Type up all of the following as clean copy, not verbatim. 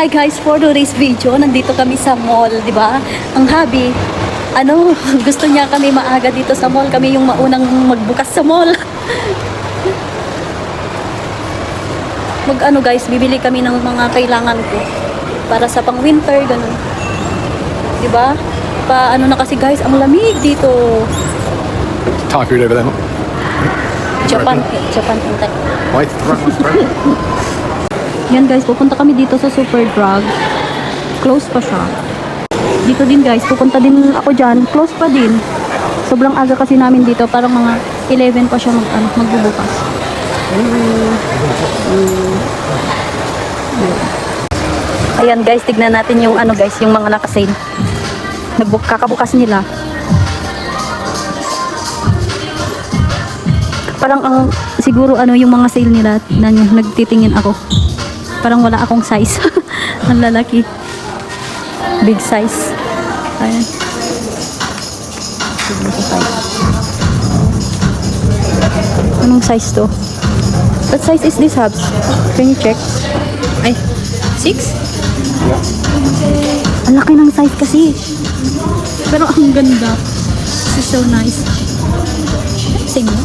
Hi guys, for today's video, nandito kami sa mall, di ba? Ang hubby, gusto niya kami maaga dito sa mall. Kami yung maunang magbukas sa mall. Guys, bibili kami ng mga kailangan ko para sa pang winter, ganun. Di ba? Na kasi guys, ang lamig dito. Thai food over there. Japan intake. Why? Yan guys, pupunta kami dito sa Superdrug. Close pa siya. Dito din guys, pupunta din ako dyan. Close pa din. Sobrang aga kasi namin dito. Parang mga 11 pa siya magbubukas. Ayan guys, tignan natin yung guys, yung mga nakasale. Kakabukas nila. Parang siguro yung mga sale nila na nagtitingin ako. Parang wala akong size. Ang lalaki. Big size. Ayan. Anong size to? What size is this, Hubs? Can you check? Ay, 6? Ang laki ng size kasi. Pero ang ganda. This is so nice. Same mo?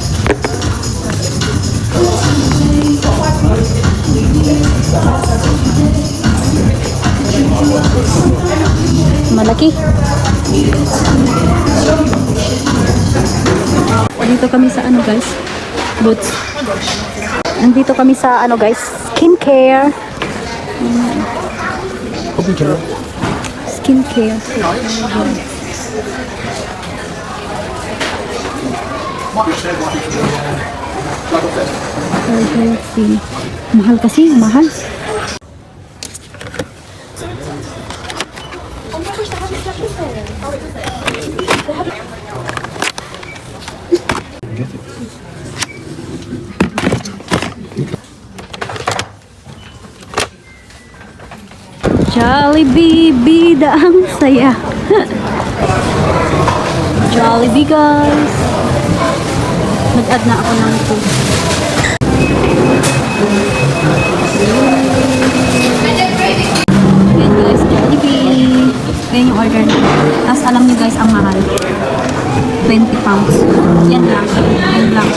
Malaki. Dito kami sa guys, Boots. Nandito kami sa guys, skincare. Skincare. Mahal kasi, mahal. Jollibee, bida ang saya. Jollibee guys. Nag-add na ako ng ito. Ayan guys, Jollibee. Ayan yung order na. Tapos alam nyo guys, ang mahal. 20 pounds. Yan lang. Yan lang.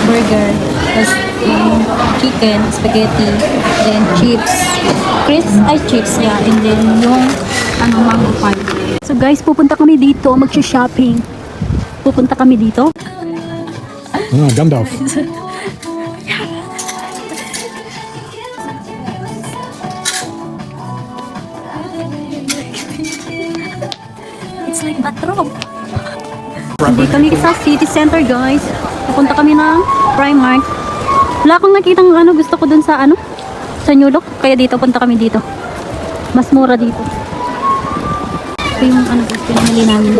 Burger. Tapos yung chicken, spaghetti. Then chips. Chips. Yeah. And then yung mango pie. So guys, pupunta kami dito. Mag-shopping. Pupunta kami dito. Gandalf. It's like bathroom. Hindi kami sa city center guys. Pupunta kami ng Primark. Wala akong nakitang gusto ko dun sa sa New Look. Kaya dito, punta kami dito. Mas mura dito. Ito yung guys, pinamili namin.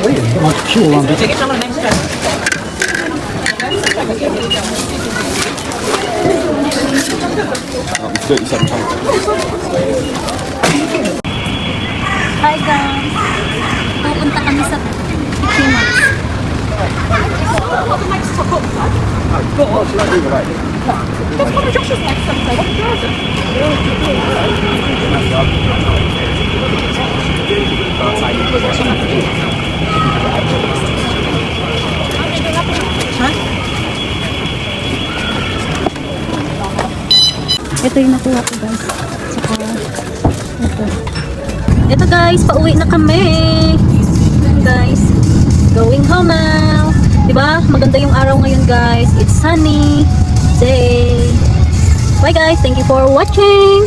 Hi guys! Pupunta kami sa Pichimax. Ito yung nakuha ko guys. Saka ito. Ito guys, pauwi na kami. Guys, going home now. Diba? Maganda yung araw ngayon guys. It's sunny day. Bye guys. Thank you for watching.